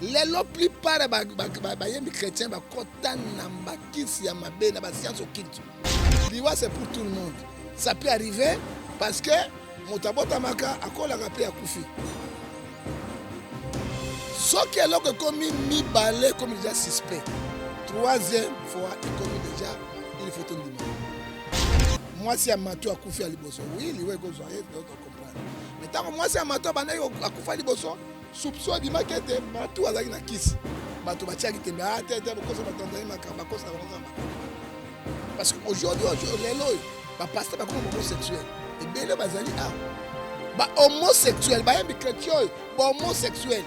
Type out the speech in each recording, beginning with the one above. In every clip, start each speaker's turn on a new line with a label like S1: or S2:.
S1: La plupart des chrétiens c'est pour tout le monde. Ça peut arriver parce que Motabotamaka a quoi la rappelé à Koufi. Ce qui est là que comme mi balai comme déjà suspect. Troisième fois, comme déjà, il faut tenir. Moi, c'est un matou à Koufi à Liboso. Oui, il va comprendre. Mais tant que moi, c'est un matou à Koufi à Liboso, soupçon du maquette, matou à la kiss. Matou à Tiagi, parce qu'aujourd'hui, les lois, pasteur va comme homosexuel. Et bien là, bazali homosexuel, homosexuel.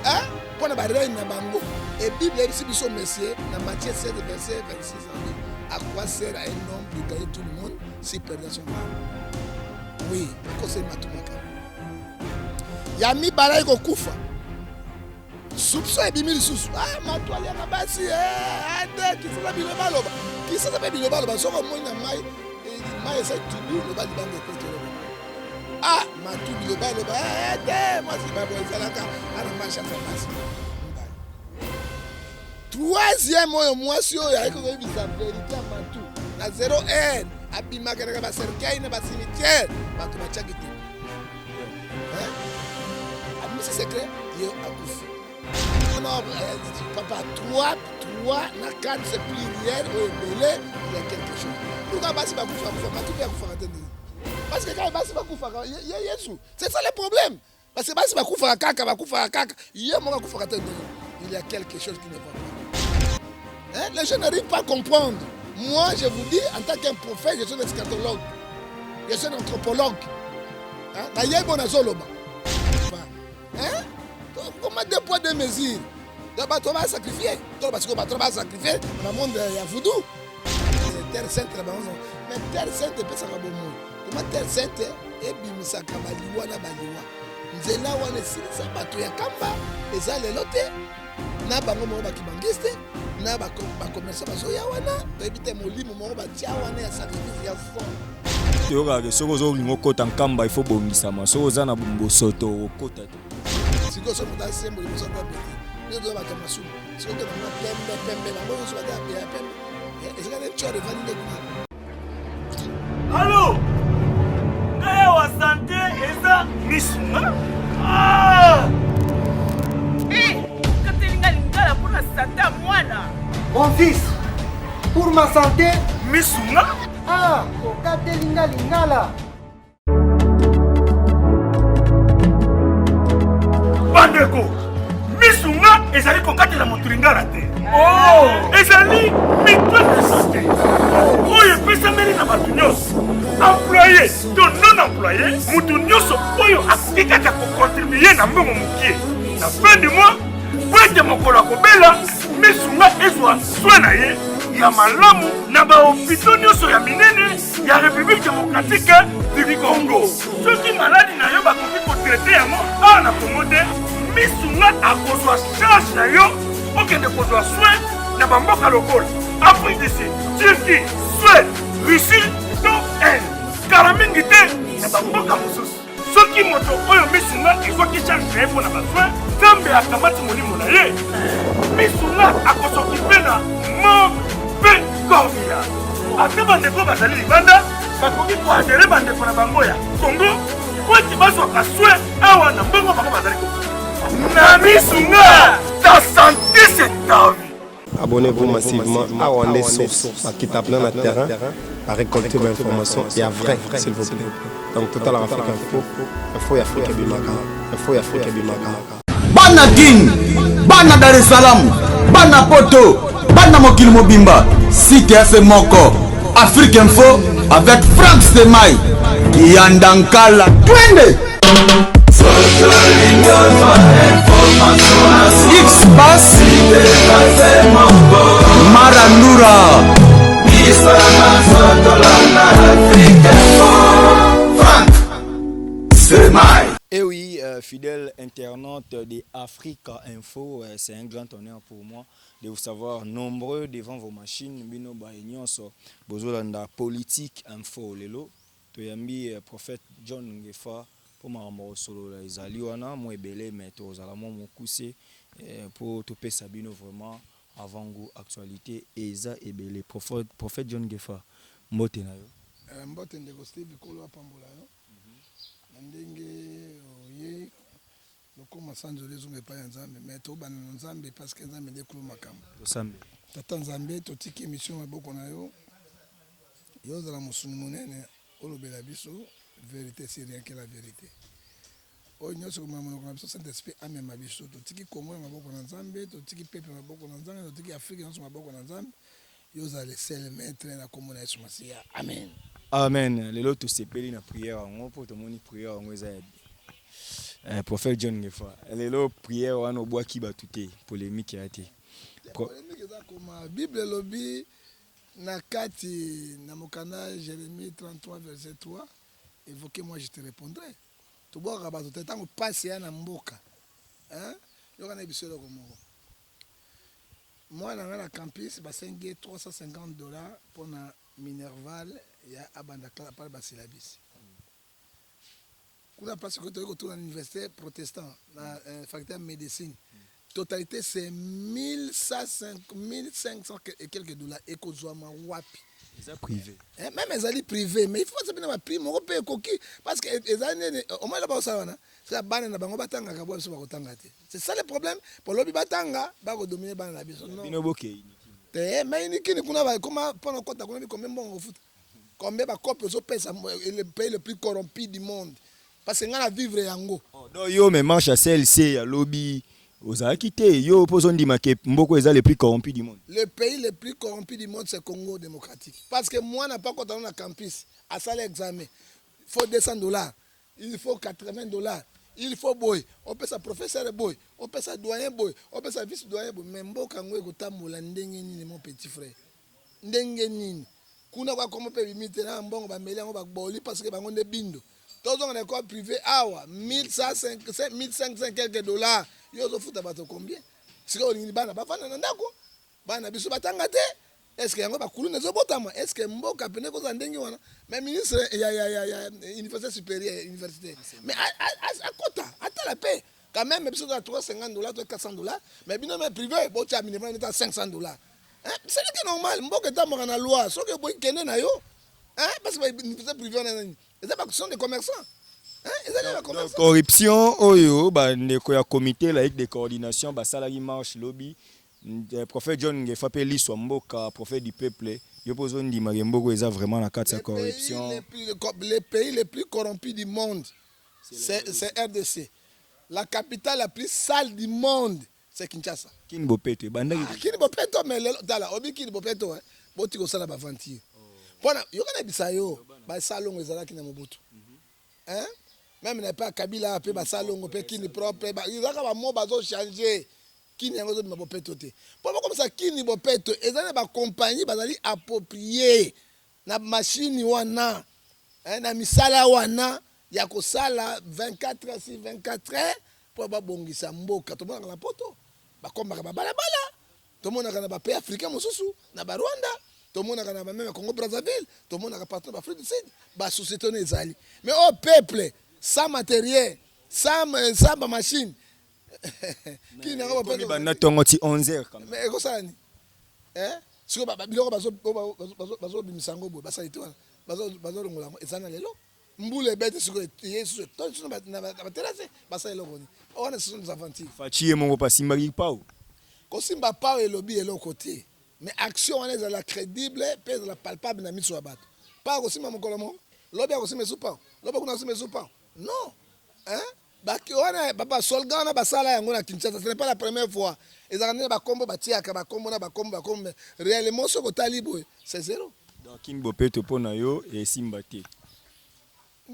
S1: Hein? Pour la reine na bango. Et Bible dit que son Messie, dans Matthieu 7 verset 26, à quoi sert à un homme de gagner tout le monde s'il perd son âme? Oui, c'est matumaka. Yami balai ko kufa. Soupçon et bimili sous. Ah, ma toile ya basi ade qui ça biloba loba. Qui ça s'appelle biloba loba soko mo na mai ça tu le ba libande ko. Ah, ma tout biloba loba ade moi c'est pas bon ça là ana marche à basi. Troisième moi si o ya ko bi sa vérité à ma tout. Na 0 1 abima kana ba cercueil na ba cimetière ba to ba chakiti. Hein? Ami c'est secret, Dieu a couffé. Non, papa, 3, na 4, c'est pluriel, au belé, il y a quelque chose. Pourquoi Bassi va couper, parce que quand Bassi va couper, c'est ça le problème. Parce que Bassi va couper à caca, il y a quelque chose qui ne va pas. Hein? Les gens n'arrivent pas à comprendre. Moi, je vous dis, en tant qu'un prophète, je suis un eschatologue, je suis un anthropologue. Hein? Comment 2 poids 2 mesures? Donc, tu vas sacrifier. Parce que tu vas sacrifier dans le monde de Voodoo. C'est terre sainte là-bas. Mais terre sainte, c'est pas ça. Comment terre sainte et bimisaka baliwa na baliwa. Nzela wana silisa bato ya kamba. Eza lelo te. Na bango mo ba kibangiste. Na ba commerçant baso ya wana. Ebite molimo mo ba tia wana ya sacrifice ya fond.
S2: Yoga ke soko zo lingo kota nkamba il faut bomisa ma. Soko za na bombosoto kota.
S1: Si vous avez un symbole, vous avez un peu de temps. Si vous avez
S3: allô? Wa santé et ça misuma? Ah! Pour la santé à moi là.
S4: Mon fils, pour ma santé,
S3: misuma?
S4: Ah, Katelinga Lingala.
S3: Bandeko, misunga ezali kokatela moturingala te. Oh, ezali mitwe de santé. Oyo epesameli na bato nyonso. Employé to non employé, mutu nyonso oyo akoki kaka kocontribue na mbongo mokie. Na fin du mois, po ete mokolo akobela, misunga ezwa soin na ye ya malamu na bahopito nyonso ya minene ya République démocratique du Congo. Soki maladi na yo bakoki kotraite yango awa na Congo te, misunga akozwa charge na yo okende kozwa soin na bamboka lokola Afrique du Sud, Turquie, Suède, Russie to Inde. Kala mingi te na bamboka mosusu. Soki moto oyo misunga ezwaki charge na ye mpo na basoin, Nzambe akamati molimo na ye, misunga akosokipe na mabe komia. Ate bandeko bazali libanda bakoki koadere bandeko na bango ya Congo po ete bazwaka soin awa na mbongo bango bazali na misunga. Ta santé c'est ta vie.
S5: Abonnez-vous massivement à Wandé Source, qui tape dans le terrain, à récolter vos informations et à vrai, s'il vous plaît. Donc, Total Afrique Info, Info Afrique Bimaka, Info Afrique Bimaka.
S6: Bana King, Bana Dar es Salaam, Bana Poto, Bana Mokil Mobimba, Site FM Moko, Afrique Info avec Franck Semaï, Yandankala, Twende. X-Bass Marandura Franck Semaï.
S2: Et oui, fidèle internaute de Africa Info, c'est un grand honneur pour moi de vous savoir nombreux devant vos machines. Bino Baïnyonso, Bozolanda Politique Info Lelo, Toyambi prophète John Ngefa, pour ma solo les aliwana moi belé mais tous à la mon coussé pour tout payer Sabino vraiment avant goût actualité eza et belé prophète John Gefa mbote na yo
S1: mbote ndeko Steve Kolo apambola yo ndenge oye lokoma sanjole zunge pa nzambe mais to bana nzambe parce que nzambe ndekulu makambo
S2: sambe
S1: tata nzambe totiki émission maboko na yo yo zala musuni monene olobela biso vérité c'est rien que la vérité oyo nyonso komona monoko na biso Saint-Esprit amema biso totiki Congo maboko na nzambe totiki peuple maboko na nzambe totiki Afrique nyonso maboko na nzambe yo zala le seul maître na kombo na Yesu Masiya amen
S2: amen lelo tosepeli na prière yango po tomoni prière yango eza prophète John Gefa lelo prière wana obwaki batu te polémique ya te
S1: polémique eza koma Bible lobi na kati na mokanda Jérémie 33 verset 3 évoquez moi je te répondrai to boka bato te tango passe ya na mboka hein yoka na biso loko moko moi na campus basengi $350 pour na Minerval ya abanda kala par basilabisi kuna place que tu à l'université protestant na faculté de médecine totalité c'est 1500 et quelques dollars et kozwama wapi
S2: eza privé
S1: même ezali privé mais il faut savoir na prix moko pe koki parce que ezali au moins là-bas ça wana c'est bana na bango batanga ka biso bakotanga te c'est ça le problème pour lobi batanga bako dominer bana na biso non
S2: bino bokei
S1: te mais ni kini kuna ba comment pendant kota kuna combien bon au foot combien ba copie zo pesa le pays le plus corrompu du monde parce que ngana vivre yango
S2: donc yo mais marche à CLC ya lobby ozalaki te yo pozo ndima ke mboko eza le plus corrompu du monde.
S1: Le pays le plus corrompu du monde c'est Congo démocratique parce que moi n'a pas quand on a campus à ça l'examen il faut $200 il faut $80 il faut boy on peut sa professeur boy on peut sa doyen boy on peut sa vice doyen boy mais mboka ngwe kotambola ndenge nini mon petit frère ndenge nini kuna kwa komo pe limite na mbongo ba meli ngo ba boli parce que bango nde bindo tous on école privée awa 1500 quelques dollars yo zo futa bato combien sika olingi bana bafana na ndako bana biso batanga te est-ce que yango bakulu nezo botama est-ce que mboka pene ko za ndenge wana mais ministre ya université supérieure université mais à kota ata la paix quand même biso za $350 $400 mais bino mais privé bo tia minimum na $500 hein c'est que normal mboka tamaka na loi soki boy kende na yo hein parce que université privée na nani c'est pas question de commerçants.
S2: Donc, corruption, oyo, ba ndeko ya comité laïque de coordination, ba salari marche lobby, prophète John Gefa pe liswa mboka, prophète du peuple, yo pozo ndima mboko eza vraiment la carte de corruption.
S1: Les pays les plus corrompus du monde, c'est RDC. La capitale la plus sale du monde, c'est Kinshasa.
S2: Kini bopeto, bandaki.
S1: Kini bopeto, mais dala, obi kini bopeto, boti ko sala ba vantir. Pona, yo kana bisayo, ba salongo ezalaki na Mobutu. Hein? Même n'est pas Kabila pe ba salongo pe kini propre ba izaka ba mo bazo changer kini yango zo bopeto te. Pourquoi comme ça kini bopeto ezana ba compagnie bazali approprier na machine wana na misala wana ya ko sala 24 heures sur 24 heures pour ba bongisa mboka to mona na poto ba komba ba balabala to mona na ba pays africain mosusu na ba Rwanda to mona na ba même Congo Brazzaville to mona na partout ba Afrique du Sud ba société ne ezali mais au peuple sans matériel, sans machine.
S2: Qui n'a pas pu faire 11h quand même.
S1: Mais comment ça ni? Hein? Si on va bazo bimisango bo, basa ito, bazo longola, ezana lelo. Mbule bête sur Yesu, tout sur na terrasse, basa elo boni. On est sur nos aventures.
S2: Fatie mon pas simbagi pao.
S1: Ko simba pao et lobby elo côté. Mais action on est la crédible, pèse la palpable na miso abato. Pas ko simba mokolomo, lobby ko simba soupa. Lobby ko na simba soupa. Non, hein? Baki wana papa soldat na basala yango na Kinshasa, ce n'est pas la première fois. Ils ont ba kombo batiaka ba kombo na ba kombo réellement ce ko talibo c'est zéro.
S2: Donc kin bopeto pona yo et simba te.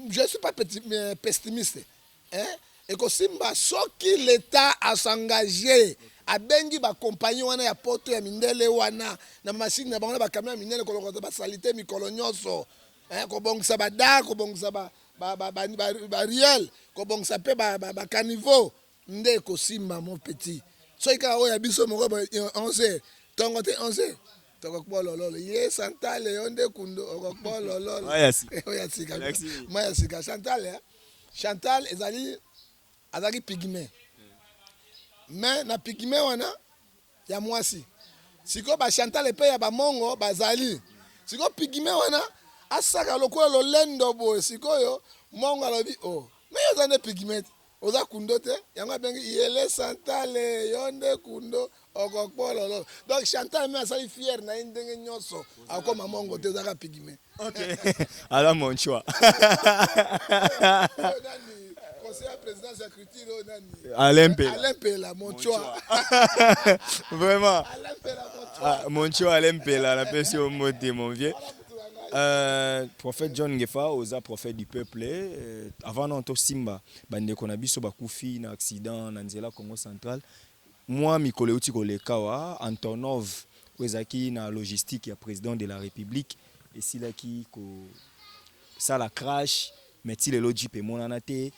S1: Je suis pas pessimiste, hein? Et que simba soki l'état a s'engagé a bengi ba compagnie wana ya poto ya mindele wana na machine na bango ba camion ya mindele ko lokota ba salite mikolo nyonso, hein? Ko bongisa ba da ko bongisa ba riel ko bong sape ba caniveau nde ko simba mon petit so ika o ya biso moko 11 tongo te 11 toko bololo ye santale onde kundo ko bololo maya sika santale Chantal azali pygmée. Mais na pygmée wana ya mwasi. Siko ba Chantal epe ya ba mongo bazali. Siko pygmée wana asaka lokola lolendo boy sikoyo mongo alobi oh. Mais yozane pygmée. Oza kundo te yango bengi yele Santale yonde kundo okokpololo. Donc Chantal me asali fier na ndenge nyoso akoma mongo te ozaka pygmée.
S2: OK. Alors mon choix.
S1: Conseiller président de la culture
S2: Alain
S1: Pela mon choix.
S2: Vraiment.
S1: Alain Pela mon choix.
S2: Mon choix Alain Pela la personne au mot de mon vieux. Prophète John Ngefa oza prophète du peuple avant non to simba bande kona biso bakufi na accident na nzela Congo central moi mikole uti kolekawa Antonov wezaki na logistique ya président de la République et silaki ko sala crash meti lelo jipe monana te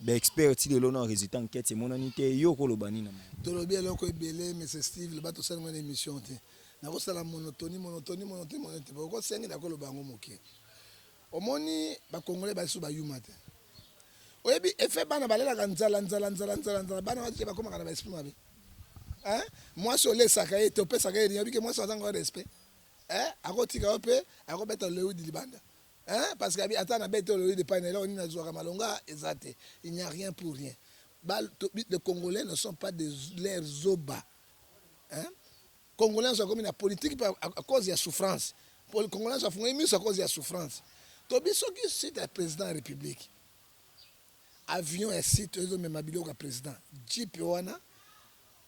S2: ba expert ti lelo na résultat enquête monani te yo ko lobani na
S1: tolobi eloko ebele mais c'est Steve le bato sala mon émission te nakosala monotonie boko sengi nakoloba yango moke omoni bakongole baso bayuma te oyebi efe bana balelaka nzala bana batie bakomaka na baesprit mabe mwasi olesaka ye te opesaka ye yobi ke mwasi azanga respect akotika yo mpe akobeta leudi libanda parce que ata na bete leudi pa nelo oni nazwaka malonga eza te il n'y a rien pour rien. Les Congolais ne sont pas des leurs zoba. Congolais sont comme une politique à cause de la souffrance. Pour les Congolais sont mieux à cause de la souffrance. Tobiso qui c'est le président de la République. Avion et site eux même habillé au président. Jeep wana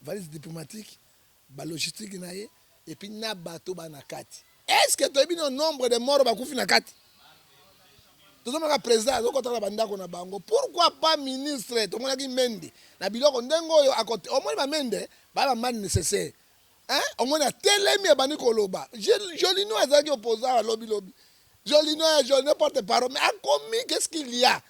S1: valise diplomatique, ba logistique naie et puis na bateau ba na kati. Est-ce que tu as vu le nombre de morts ba kufi na kati? Tout le président donc on a bandako na bango. Pourquoi pas ministre to mona ki mende na biloko ndengo yo à côté au moins ba mende ba man nécessaire. Au moins, Télémi et Bani Koloba. Jolino est opposant à lobby. Jolino est porte-parole. Mais à combien qu'est-ce qu'il y a?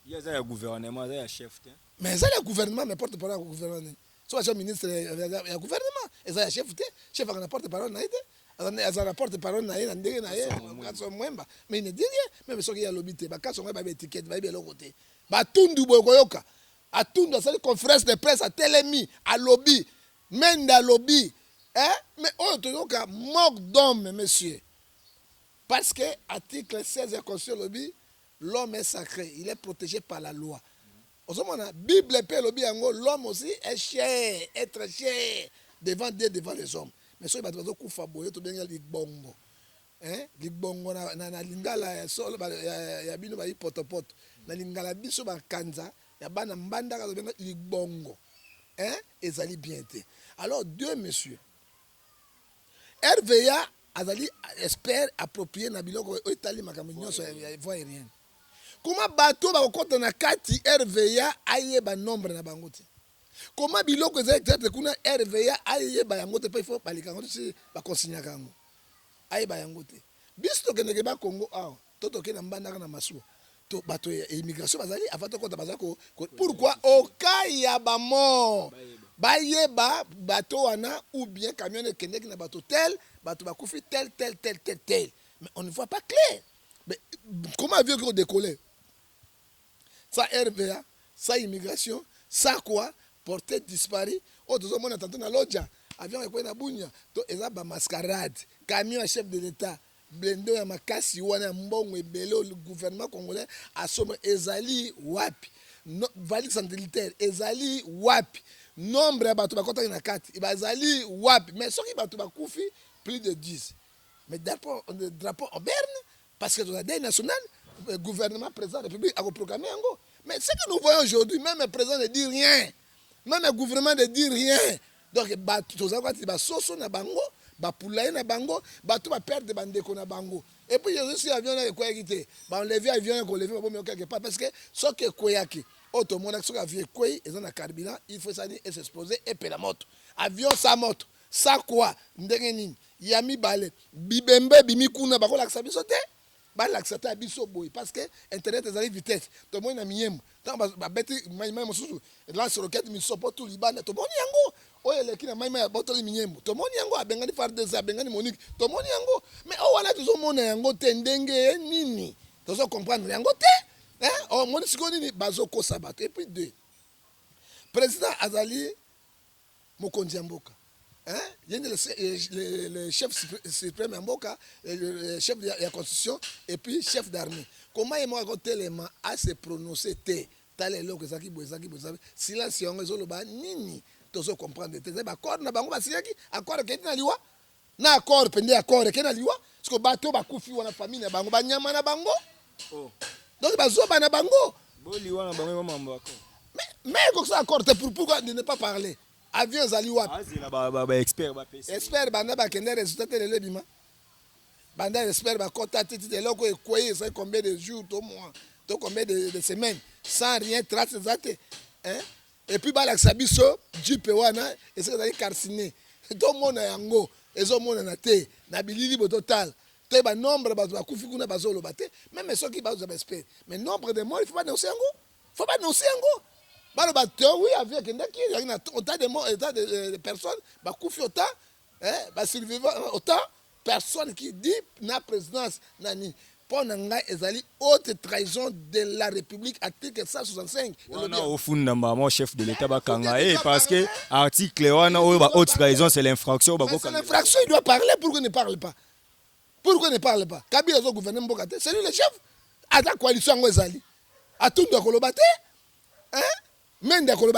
S2: Il y a un gouvernement, il y a un chef.
S1: Mais ça, le gouvernement, mais porte-parole au gouvernement. Soit le ministre, il y a un gouvernement. Et ça, il y a un chef. Chef a un porte-parole. Il y a un porte-parole. Mais il ne dit rien. Même si il y a lobby, il y a une étiquette, il y a l'autre côté. Batundu Bogoyoka. À Tundu, c'est une conférence de presse à Télémi, à lobby. Menda lobby. Mais on te dit qu'à manque d'homme, monsieur. Parce que, article 16 de la Constitution, l'homme est sacré, il est protégé par la loi. La Bible et l'homme aussi est cher, être cher devant Dieu, devant les hommes. Mais si vous avez un coup de bien bongo. Bongo na lingala ya solo ya bino ba potopoto. Na lingala biso ba kanza ya bana mbanda ka benga bongo. Ezali bien te. Alors deux messieurs. RVA azali expert approprié na biloko otali makambo nyonso ya voie aérienne. Comment bateau ba kokota na kati RVA ayeba nombre na bango te. Comment biloko ezali exact kuna RVA ayeba yango te pa il faut balika ngo si ba consigner kango. Ayeba yango te. Biso kendeke ba Congo awa toto ke na mbanda na masuwa. To bato ya immigration bazali avant to kota bazako pourquoi au cas ya ba mort bayeba bateau wana ou bien camion de kendeki na bateau tel bateau bakufi tel mais on ne voit pas clair. Mais comment avion qui décoller ça RVA ça immigration ça quoi portée disparu autres hommes on attend na lodja avion ko na bunya to eza ba mascarade camion à chef de l'état blendo ya makasi wana mbongo ebele le gouvernement congolais asome ezali wapi no, valise militaire ezali wapi nombre ya bato bakota na kati bazali wapi mais soki bato bakufi plus de 10 mais drapeau en berne parce que dans la deuil national le gouvernement président de la République a proclamé yango mais ce que nous voyons aujourd'hui même le président ne dit rien même le gouvernement ne dit rien donc bato tozaka ba soso na bango ba poulaye na bango bato ba perdre bandeko na bango et puis je suis avion na ko ekité ba enlever avion ko lever ba bomo quelque part parce que ce que koyaki auto mon action avion koyi et na carburant il faut ça et s'exposer et pe la moto avion sa moto ça quoi ndenge nini yami balé bibembe bimi kuna ba ko laksa biso te ba laksa ta biso boy parce que internet ezali vitesse to mo na miyembo tant ba beti mai mosusu lance roquette mi sopo tout libana to moni yango oye leki na mai ya botoli minyembo to moni yango abengani FARDC abengani Monique to moni yango mais o wana tuzo mona yango te ndenge nini tozo comprendre yango te Oh, mon sikoni bazoko sabato. Et puis deux. Président Azali Mokonzi Mboka. Il y a le chef suprême Mboka, le chef de la constitution et puis chef d'armée. Comment il m'a raconté les mains à se prononcer T. Tale loko zaki bozaki bozabi. Silence yango zoloba nini. Tozo comprendre te. Ba accord na bango ba siaki accord ke na liwa. Na accord pende accord ke na liwa. Parce que bato ba kufi wana famille na bango ba nyama na bango. Oh. Donc ba zoba na bango. Bo liwa na bango mambo accord. Mais comme ça accord pourquoi ne pas parler? Avion zali wapi?
S2: Azila ba expert ba PC.
S1: Expert banda ba kende résultat te le bima. Banda expert ba kota titi de loko ekoye ça combien de jours to mois, to combien de semaines sans rien trace exacte. Hein? Et puis ba la sabiso dupe wana et c'est ça carciné. To mona yango, ezo mona na te, na bilili bo total. Te ba nombre ba kufi kuna ba zolo bate, même ceux qui ba za expert. Mais nombre de morts, il faut pas dénoncer yango. Faut pas dénoncer yango. Bah, oui, avec autant de personnes, bah, Koufi autant, bah, survivants, autant personnes qui disent na présidence, nani, pour n'anga ezali haute trahison de la République, article 165.
S2: Au fond, mon chef de l'État, parce que article haute trahison, c'est l'infraction.
S1: C'est l'infraction, il doit parler, pourquoi il ne parle pas? Pourquoi il ne parle pas? Kabila est au gouvernement Bokate, c'est lui le chef. À la coalition ezali. À tout le Kolobate, hein? Même d'accord,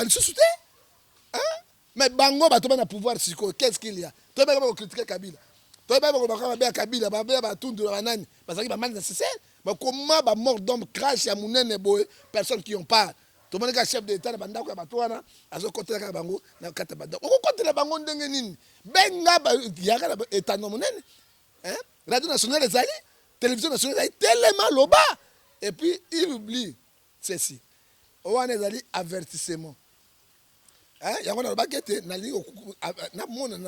S1: mais bango ba toba na pouvoir siko, qu'est-ce qu'il y a? Toi ba critiquer Kabila. Toi ba ba Kabila, ba tundu ba nani, parce que ba mal nécessaire. Mais comment ba mort d'homme crash ya munene boy, personne qui en parle. Tout le monde chef d'état na banda ko ba toana, azo côté ka bango na kata banda. O côté la bango ndenge nini? Benga ba ya ka état no munene. Hein? Radio nationale ezali, télévision nationale ezali tellement loba. Et puis il oublie ceci. On a des avertissements. Il y a un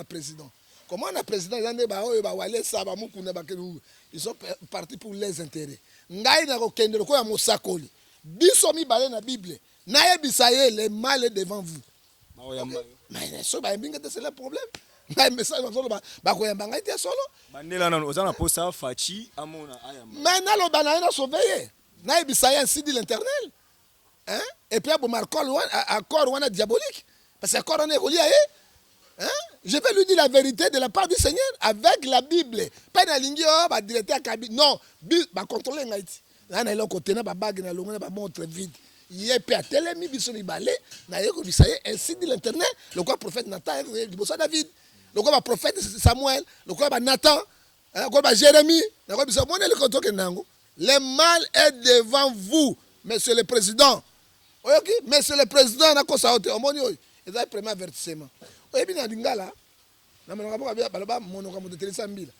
S1: président. Comment un président ils sont partis pour les intérêts. Le mal est devant vous. Mais c'est le problème. Mais l'éternel. Hein? Et puis, accord diabolique. Parce que accord on est relié à eux. Hein? Je vais lui dire la vérité de la part du Seigneur avec la Bible. Pas dans l'ingé, bah directeur Kabila. Non, bah contrôler ngaiti. Là, na côté na ba bague na longa na ba montre vide. Yé pe atele mi biso ni balé, na yeko bisaye ainsi dit l'Éternel, le quoi prophète Nathan, le bossa David, le quoi prophète Samuel, le quoi Nathan, le quoi Jérémie, le quoi biso monel le conto ke nango. Le mal est devant vous, monsieur le président. Ok, monsieur le président na ko saote omoni oy. Eza premier avertissement. Oye bina dingala. Na monoko ba baloba monoko mo telisa mbila.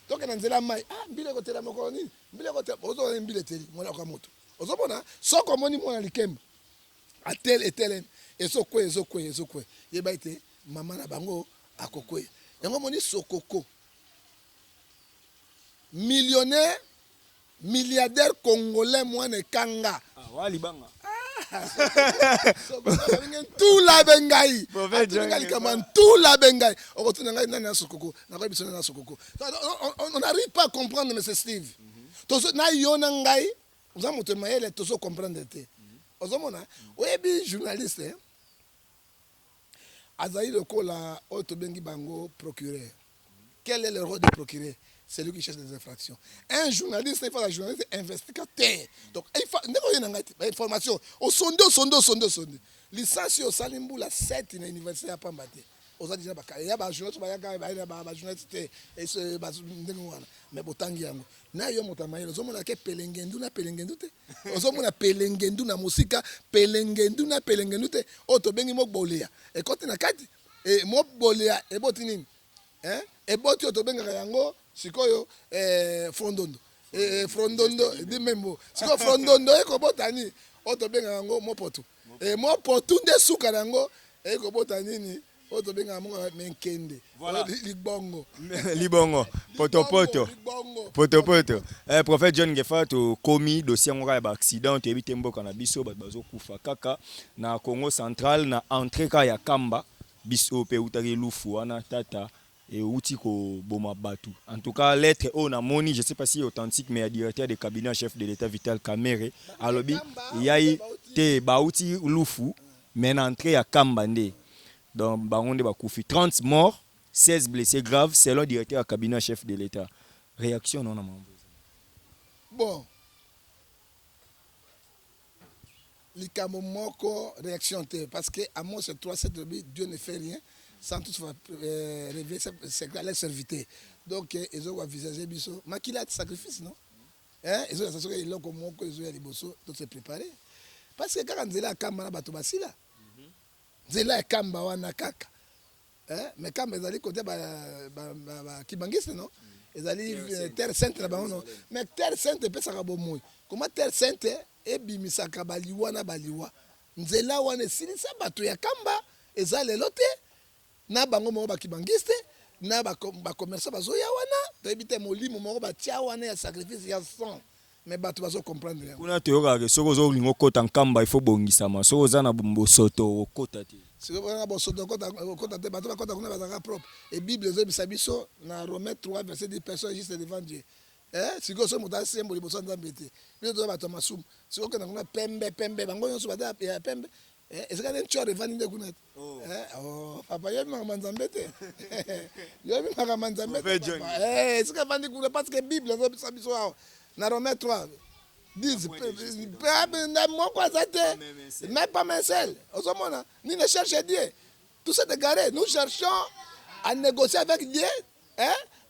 S1: Toke na nzela mai, mbila ko tela moko nini? Mbila ko tela ozo mbila teli monoko moto. Ozo bona soko moni mona likemba. Atel etelen ezokwe. Ye baite mama na bango akokwe. Yango moni sokoko. Millionnaire, milliardaire congolais mwana kanga.
S2: Ah wali banga.
S1: Tout la bengai. Tout la bengai. On n'arrive pas à comprendre, M. Steve. Vous avez comprendre. Oui, journaliste. Azaï le Kola, Otobengi Bango, procureur. Quel est le rôle du procureur? C'est lui qui cherche des infractions. Un journaliste, il faut un journaliste investigateur. Donc, il faut une information. Au sonde. Licence au Salimbu, la 7 à l'université à Pambate. Aux adjudants, il y a un journaliste, et ce mais Botangi. Na yo motamaye, nous avons pelengendu na pelengendute. Nous avons pelengendu na musika, pelengendu na pelengendute. Otobengi mokbolea. Et quand tu n'as qu'à et mokbolea, et botinine. Hein? Et boti otobenga yango. Sikoyo frondondo di membo siko frondondo eko botani otobenga yango mopoto mopoto nde suka nango eko botani ni otobenga mo menkende
S2: libongo poto prophète John Ngefa to komi dossier ngora ya accident to ebite mboka na biso bazo kufa kaka na Congo central na entrée ka ya Kamba biso pe utaki lufu wana tata et outil ko boma batu. En tout cas, lettre on a moni, je sais pas si authentique, mais directeur de cabinet chef de l'État Vital Kamere, alobi yai te bauti lufu, mais entrée à Kambande. Donc baronde bakoufi 30 morts, 16 blessés graves selon le directeur de cabinet chef de l'État. Réaction non maman.
S1: Bon. Likamo moko réaction te parce que à moi c'est 3-7 Dieu ne fait rien sans toutefois révéler ses serviteurs. Donc ils ont envisagé biso makila de sacrifice non. Hein, ils ont associé ils ont moko ils ont les bosso donc se préparer. Parce que quand nzela kamba na bato basila. Nzela kamba wana kaka. Hein, mais kamba ezali côté ba kibangiste non. Ezali terre sainte na bango non. Mais terre sainte pesa ka bomoy. Comment terre sainte ebimisaka baliwa na baliwa nzela wana esilisa bato ya kamba eza lelo te na bango moko bakibangiste na bakomersa bazoya wana toyebi te molimo moko batia wana ya sacrifice ya sang mais bato bazocomprendre yango
S2: kuna toyokaka soki ozolinga okota nkamba ifo bongisama soki oza na bosoto okota te
S1: soki oza na bosoto okota te bato bakota kuna bazalaka propre et bible ezobisa biso na Romains 3 verset 10 personnes juste devant Dieu. Siko so muta sembo liboso nzambe te biso to bato masumu siko kena kuna pembe bango nyonso bata ya pembe ezaka ne nchore vani nde kuna papa yobi maka nzambe te yobi maka nzambe te sika vandi kuna parce que bible ezobisa biso awa na Romains 3 10 na moko aza te mais pas un seul ozomona ni ne cherche Dieu tout c'est égaré nous cherchons à négocier avec Dieu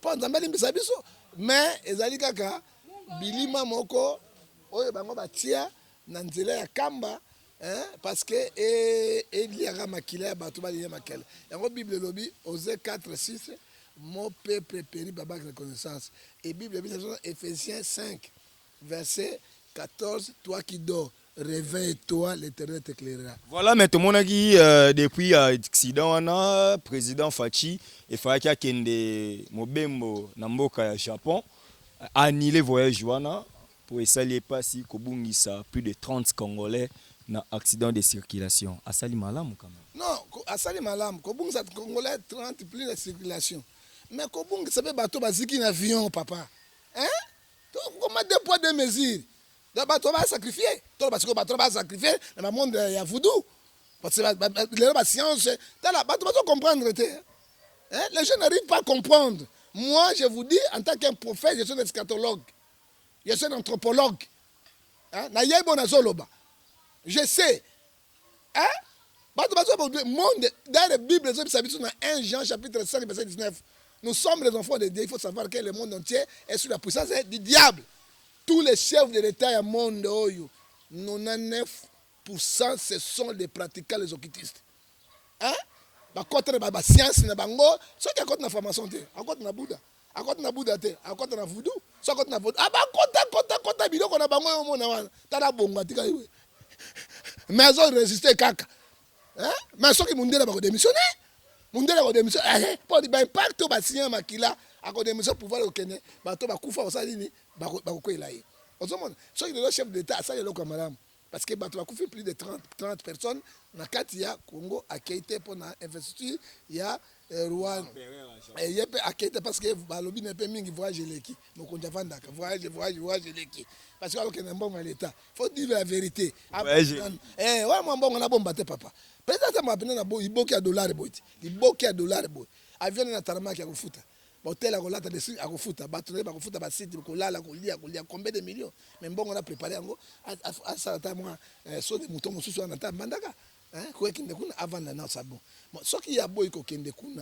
S1: pour nzambe limbisa biso mais ezali kaka bilima moko oyo bango batia na nzela ya kamba parce que eliaka makila ya bato balia makila yango bible lobi Osée 4:6 mon peuple périt babak reconnaissance et bible lobi dans Éphésiens 5 verset 14 toi qui dors réveille-toi, l'Éternel t'éclairera.
S2: Voilà, mais tout le monde a dit depuis l'accident, président Fachi, il fallait qu'il y ait Mobembo Namboka Japon, annuler le voyage pour essayer de passer à plus de 30 Congolais dans accident de circulation. Asali Malam quand même.
S1: Non, Asali Malam, Kobungisa Congolais 30 plus de circulation. Mais Kobungisa ça fait bateau basiki en avion, papa. Hein? Comment deux poids deux mesures? Bato va sacrifier. Tout parce que bato va sacrifier dans le monde ya voodoo. Parce que la science, bato va comprendre. Les gens n'arrivent pas à comprendre. Moi, je vous dis, en tant qu'un prophète, je suis un eschatologue. Je suis un anthropologue. Je sais. Monde, dans la Bible, dans 1 Jean chapitre 5, verset 19, nous sommes les enfants de Dieu. Il faut savoir que le monde entier est sous la puissance du diable. Tous les chefs de l'État du monde, 99%, ce sont des pratiquants, les occultistes. Contre la science, ceux qui ont la formation, contre la Bouddha, contre la Bouddha, contre la voodoo, contre la voodoo. Contre la bidon, contre la bongo, mais ils ont résisté caca. Mais ceux qui m'ont dit qu'ils vont démissionner, pour l'impact de la makila, à cause de la pouvoir au Kenya, bato bakufa osalini bakoko elayi. Ozomona, ceux qui sont chef d'État, ça y est le madame. Parce que bato bakufi plus de 30 personnes na kati ya Congo à Keïté pour na investiture, il y a Rwanda. Et il y a à Keïté parce que balobi ne peut mingi voyage leki. Donc on javanda voyage leki. Parce que alors que n'importe bon l'État, faut dire la vérité. Ouais moi bon on a bombarder papa. Peut-être m'a appelé na bo iboki à dollar boy. Iboki à dollar boy. Avion na tarama qui a kufuta. Hôtel à Rolata de Sud à Kofuta, Batterie à Kofuta, Bassiti, Kolala, Kolia, combien de millions. Mais bon, on a préparé un go à ça, moi, sur des moutons, sous un attaque, Mandaka. Quoi qu'il ne coûte avant la nance à bon. Ce qui a beau qu'il ne coûte.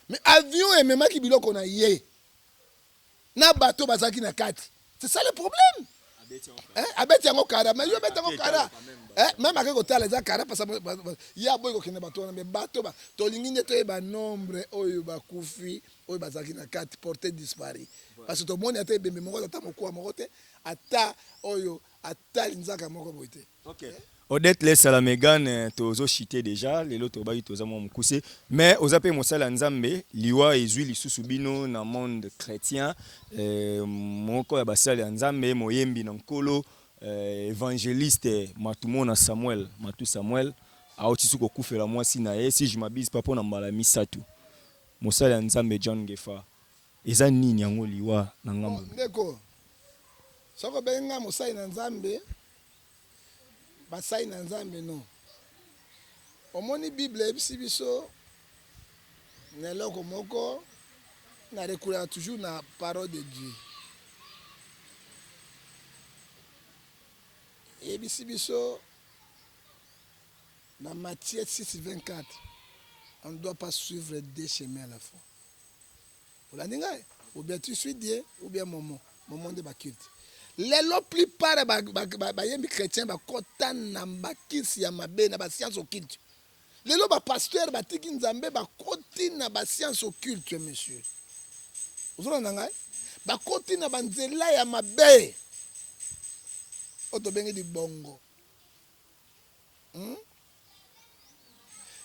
S1: Mais avion et même qui bilo qu'on a yé. Na bateau bazaki na kati. C'est ça le problème. Abeti yango kara, mais yo beti yango kara. Même avec hôtel les kara parce que il y a boy qui ne bateau mais bateau ba to lingine to ba nombre oyo ba kufi oyo bazaki na carte portée disparu parce que tout le monde était bembe moko ata moko moko te ata oyo ata linzaka moko boite.
S2: OK. Odette laisse la Mégane tozo chité déjà les autres ba toza mo mukuse mais ozape mosala nzambe liwa ezwi lisusu bino na monde chrétien moko ya basala nzambe moyembi na nkolo évangéliste Matumona Matu Samuel a otisuko kufela mwasi na ye si je m'abuse pas pona mbala misatu mosala ya nzambe John Ngefa eza nini yango liwa na ngambo
S1: ndeko soko benga mosali na nzambe basali na nzambe no omoni bible ebisi biso na eloko moko na rekulaka toujours na parole de Dieu ebisi biso dans Matthieu 6:24, on ne doit pas suivre deux chemins à la fois. Ou bien tu suis Dieu, ou bien moment de ma culte. Les plupart des chrétiens sont na bakisi ya mabe na ba science occulte. Les pasteur batiki nzambe ba koti na ba science occulte monsieur. Vous entendez ngai? Ba koti na banzela ya mabe. Oto bengi di bongo.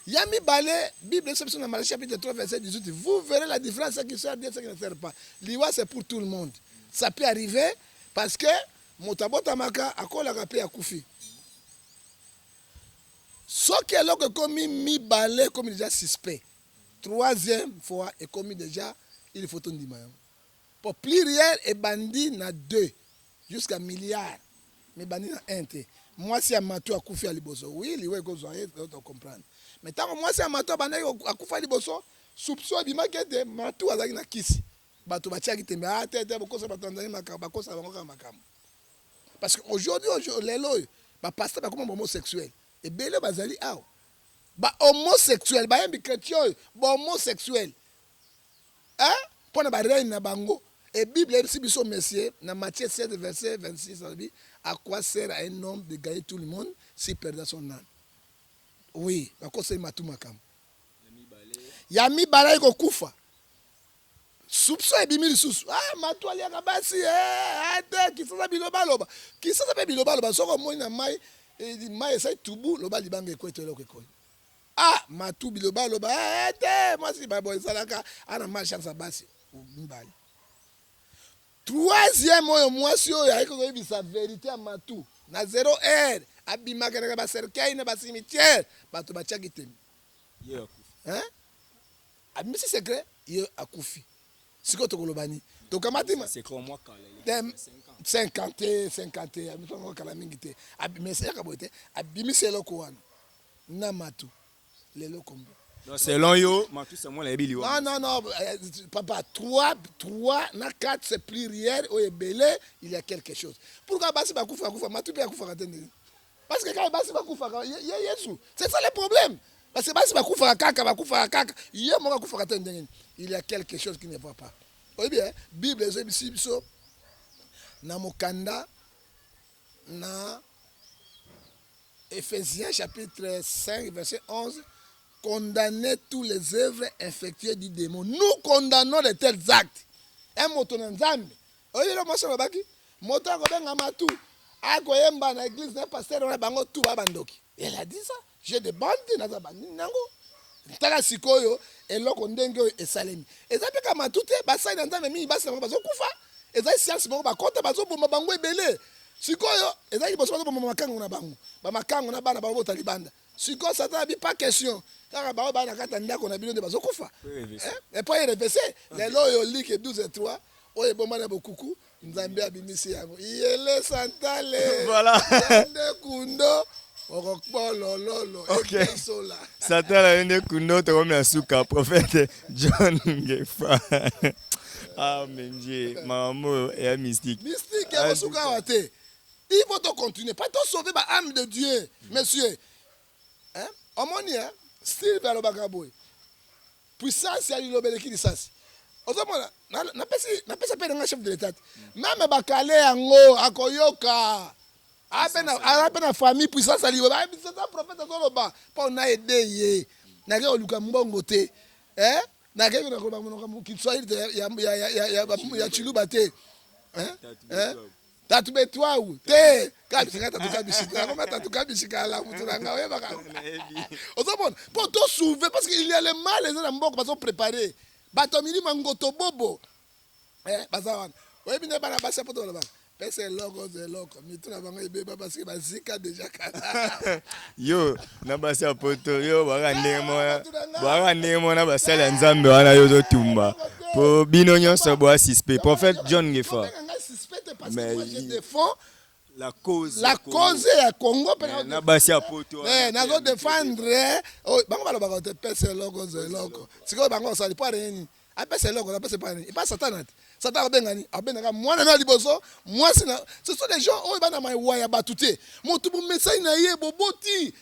S1: Yami Balé, Bible exception dans Malachie chapitre 3 verset 18. Vous verrez la différence, ce qui sert bien, ce qui ne sert pas. L'iwa c'est pour tout le monde. Ça peut arriver parce que motabota maka akola kapé ya kufi. Ce qui est là que comme mi balé comme déjà suspect. Troisième fois et comme déjà il faut ton dimanche. Pour pluriel et bandit na 2 jusqu'à milliard. Mais bandit na 1 té. Moi si amato akufi à liboso. Oui, liwe ko zoyer tu comprendre. Mais tant que moi c'est amato bandit akufa liboso, soupçon bimakete matou azaki na kisi. Bato batiaki tembe tete bokosa batandani makamba kosa bango makamba. Parce que aujourd'hui lelo ba pasteur ba comme homosexuel. Et belé bazali aw. Ba homosexuel ba yembi chrétien, ba homosexuel. Hein? Pona ba reine na bango. Et Bible si biso messieurs dans Matthieu 7 verset 26 ça dit à quoi sert à un homme de gagner tout le monde s'il perd son âme. Oui, ba kosa matou makamba. Yami balai ko kufa. Soupçon et bimi lisusu. Ah, matou aliaka basi ate kisasa biloba loba. Kisasa pe biloba loba soko moi na mai mai sai tubu loba libanga ekweto eloko ekoyi. Ah, matou biloba loba ate moi si babo ezalaka ana mal chance basi mbali. Troisième oyo mwasi oyo ayiko koyebisa vérité ya matou na 0 heure abimaka na ba cercueil na ba cimetière bato batiaki tembe.
S2: Yo.
S1: Hein? Abimisi secret yo akufi. Siko tokolobani tokamati
S2: c'est comme moi kala
S1: 50 amitongo kala mingi te abimisa kabote abimisa eloko wana na matu lelo kombo.
S2: Donc selon yo matu c'est moi la bili
S1: wa non papa 3 na 4 c'est pluriel au ebele il y a quelque chose pourquoi basi bakufa matu pe akufa katende parce que quand basi bakufa Yesu c'est ça le problème parce que basi bakufa kaka yé mo bakufa katende il y a quelque chose qui ne va pas. Oui bien, Bible est biso na mokanda na Éphésiens chapitre 5 verset 11 condamnez tous les œuvres infectieuses du démon. Nous condamnons de tels actes. Un moto na nzambe. Oyo lo moso babaki, moto ko benga matu. Akoyemba na église na pasteur na bango tout ba bandoki. Elle a dit ça. J'ai des bandits na zabani nango. Taka sikoyo eloko ndenge esalemi ezape kama tute basai na nzambe mingi basi bazo kufa ezai science bango bakota bazo bomba bango ebele sikoyo ezai boso bazo bomba makango na bango ba makango na bana bango talibanda sikoyo sata bi pas question kaka ba bana kata ndako na bino de bazo kufa et pas y reverser les loyo like 12:3 oye bomba na bokuku nzambe abimisi yango yele santale
S2: voilà
S1: nde kundo
S2: ok Satan ende kundo to comme asuka prophète John Ngefa ah menje maman est mystique
S1: asuka wate il faut to continuer pas to sauver ba âme de Dieu monsieur hein omoni hein style vers le bagaboy puissance ya lilobeleki lisasi ozomona na pesa pe nga chef de l'état même bakale yango akoyoka apena famille puissance ali ba c'est un prophète soloba pa na aider na ke oluka mbongo te na ke na ko ba mono ki Kiswahili ya chiluba te tatu betwa ou te ka bisika tatu ka bisika comment tatu ka bisika la muturanga we baka ozomona pour te sauver parce qu'il y a le mal les gens mbongo ba sont préparés batomili mangoto bobo bazawana we bine bana basa poto la pesa eloko ozo eloko mitu na bango ebeba parce que bazika déjà kala
S2: yo na basi ya poto yo baka ndenge mona basali ya nzambe wana yo ozotumba po bino nyonso boa suspect prophète John Ngefa
S1: mais je défends
S2: la cause
S1: ya Congo
S2: na basi ya poto
S1: nazo défendre bango balobaka te pesa eloko ozo eloko sikoyo bango osali po areni apesa eloko apesa pa nini epa satana te satana abengani abengaka mwana na liboso mwasi na ce sont des gens oyo bana maiwa ya bato te motu bomesai na ye boboti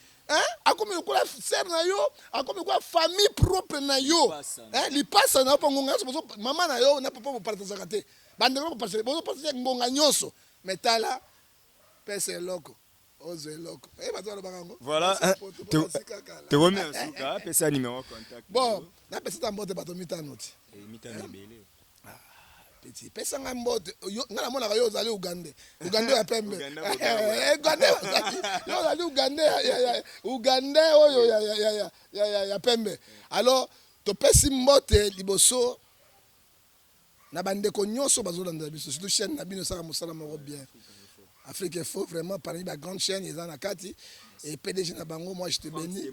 S1: akomi lokola ser na yo akomi lokola famille propre na yo lipasa na yo mpo ngonga nyonso mama na yo na papa bopartazaka te bandeko bozopartage ngonga nyonso me tala pesa eloko ozo eloko bato balobaka yango
S2: voilà te remercie ka pesa numéro contact
S1: bon napesa ta mbote bato mitano ti
S2: mitano ebele
S1: petit pesa nga mbote nga namonaka yo ozali ugande ya pembe yo ozali ugande oyo ya pembe alors topesi mbote liboso na bandeko nyonso bazolandela biso surtout chaîne na bino esaka mosala moko bien Afrique Info vraiment parmi la grande chaîne ils en a kati et PDG na bango moi je te bénis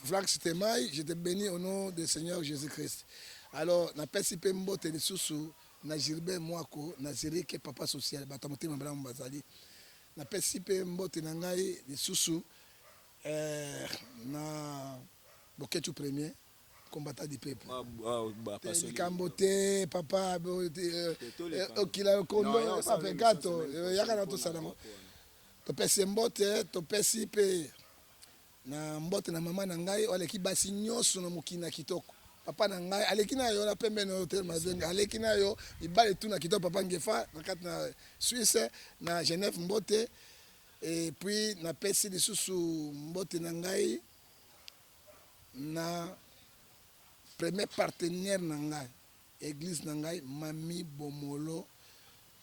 S1: Franck Stemai je te bénis au nom du Seigneur Jésus-Christ. Alors na pesi pe mbote lisusu na Gilbert Mwako na Zerike papa social bato motema bala mbazali na pesi pe mbote na ngai lisusu na Boketu premier combattant du peuple Kambote papa okila kondo papa gato yakana to salango to pesi mbote to pesi pe na mbote na mama na ngai oleki basi nyonso na mokina kitoko papa na ngai aleki na yo na pembe na hotel Mazenga aleki na yo ibale tu na kitoko papa Ngefa na kati na Suisse na Genève mbote et puis na pesi lisusu mbote na ngai na premier partenaire na ngai église na ngai Mami Bomolo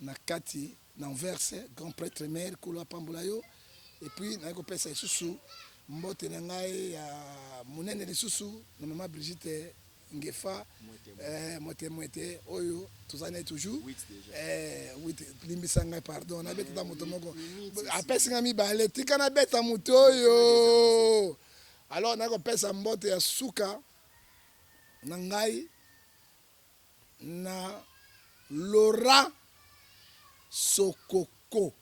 S1: na kati na Anvers grand prêtre maire kolo pambola yo et puis na ko pesa lisusu mbote na ngai ya monene lisusu na mama Brigitte Ngefa moite oyo tozana toujours limbisa ngai pardon na beta moto moko apesi nga mibale tika na beta moto oyo alors na ko pesa mbote ya suka na ngai na Laurent Sokoko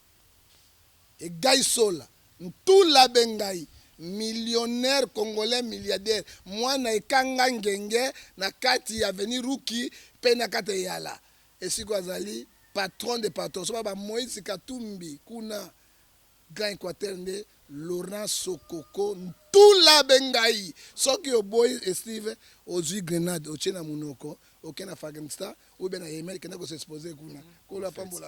S1: egai sola ntula bengai millionnaire congolais milliardaire mwana ekanga ngenge na kati ya avenue Ruki pe na kati yala esiko azali patron de patron so ba Moïse Katumbi kuna Grand Équateur nde Laurent Sokoko ntula bengai soki oboy Steve ozui grenade ochena munoko okena Afghanistan ou bien na Yemen kenda ko s'exposer kuna ko la pambola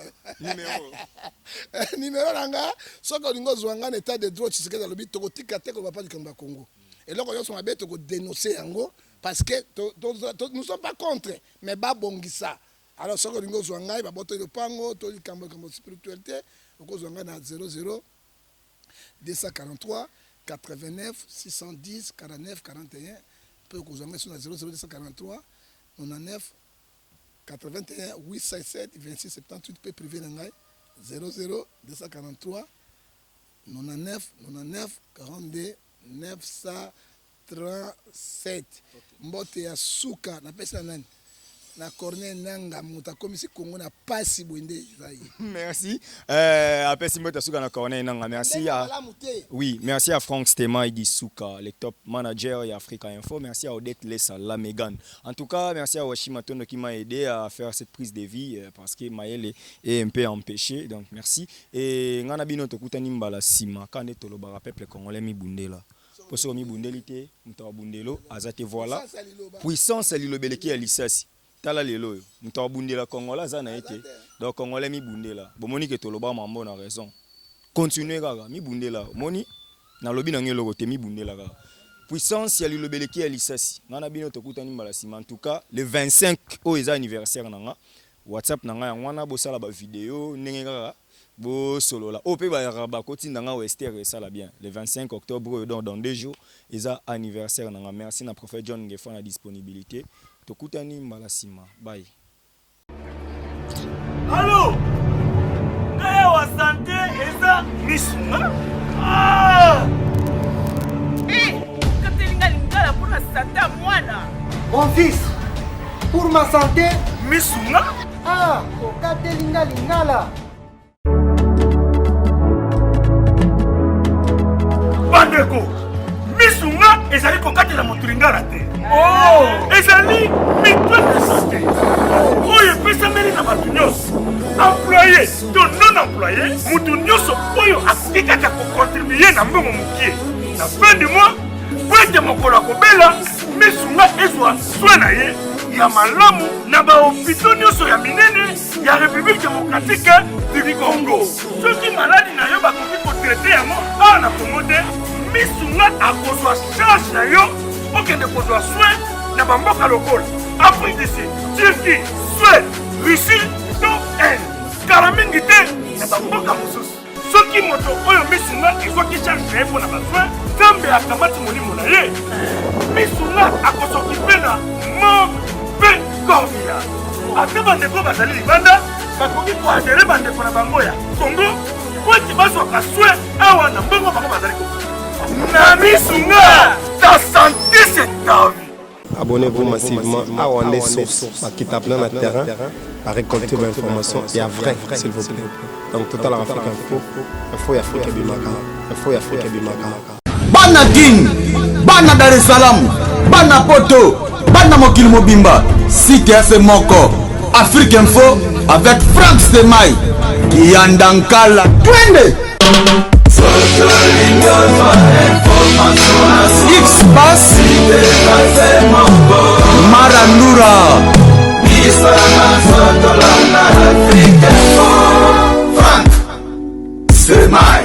S1: numéro nanga soki olingo zwanga na état de droit Tshisekedi alobi tokotika te ko bapa du Congo et loko yo so mabe to ko dénoncer yango parce que nous sommes pas contre mais ba bongisa alors soki olingo zwanga ba boto le pango to likambo spiritualité ko zwanga na 00 243 89 610 49 41 peut que vous en sur 00243 99 81 857 26 78 peut privé nangai 00 243 99 99 42 937 mbote ya suka na pesa nani na Corneille Nanga muta komisi Congo na pasi bwende zai.
S2: Merci. Apesi mbote suka na Corneille Nanga. Merci à oui, merci à Franck Stemai di Suka, le top manager et Africa Info. Merci à Odette Lessa la Megan. En tout cas, merci à Washima Tono qui m'a aidé à faire cette prise de vie parce que Maël est un peu empêché. Donc merci. Et ngana bino to kutani mbala sima quand est tolo bara peuple congolais mi bundela. Pour ce mi bundelité, mutawa bundelo azate voilà. Puissance lilobeleki ya lisasi. Tala lelo yo muto abundela Congola za na ete donc Congolais mi bundela bomoni ke toloba mambo na raison continuer kaka mi bundela moni na lobi na ngelo kote mi bundela kaka puissance ya lilobeleki ya lisasi ngana bino tokutani mbala sima en tout cas le 25 o eza anniversaire nanga WhatsApp nanga ya ngwana bo sala ba vidéo ndenge kaka bo solola o pe ba koti nanga Wester et ça la bien le 25 octobre dans 2 jours eza anniversaire nanga merci na prophète John Ngefa na disponibilité tokutani mbala sima bye.
S3: Allô santé eza misunga. Ah!
S4: Mon fils, pour ma santé.
S3: Misunga.
S4: Ah, kokate linga lingala.
S3: Bandeko, misunga ezali kokatela moto lingala te. Oh, ezali mitwe de santé. Oyo epesameli na bato nyonso. Employé to non employé, moto nyonso oyo akoki kaka kocontribue na mbongo mokie. Na fin du mois, po ete mokolo akobela, misunga ezwa soin na ye ya malamu na bahopitau nyonso ya minene ya République démocratique du Congo. Soki maladi na yo bakoki kotraite yango awa na Congo te, misunga akozwa charge na yo okende kozwa soin na bamboka lokola Afrique du Sud, Turquie, Suède, Russie to Inde. Kala mingi te na bamboka mosusu. Soki moto oyo misunga ezwaki charge na ye mpo na basoin, Nzambe akamati molimo na ye, misunga akosokipe na mpe Gambia. Ate bandeko bazali libanda bakoki koadere bandeko na bango ya Congo po ete bazwaka soin awa na mbongo bango bazali na misunga. Ta santé c'est ta vie.
S5: Abonnez-vous massivement à Wandé Source, qui tape dans le terrain, à récolter vos informations et à vrai, s'il vous plaît. Donc, Total Afrique Info, Info Afrique Bimaka, Info Afrique Bimaka.
S6: Bana King, Bana Dar es Salaam, Bana Poto, Bana Mokil Mobimba, CTF Moko, Afrique Info avec Franck Stemai, Yandankala, Twende. X-Bass Marandura Franck Stemai.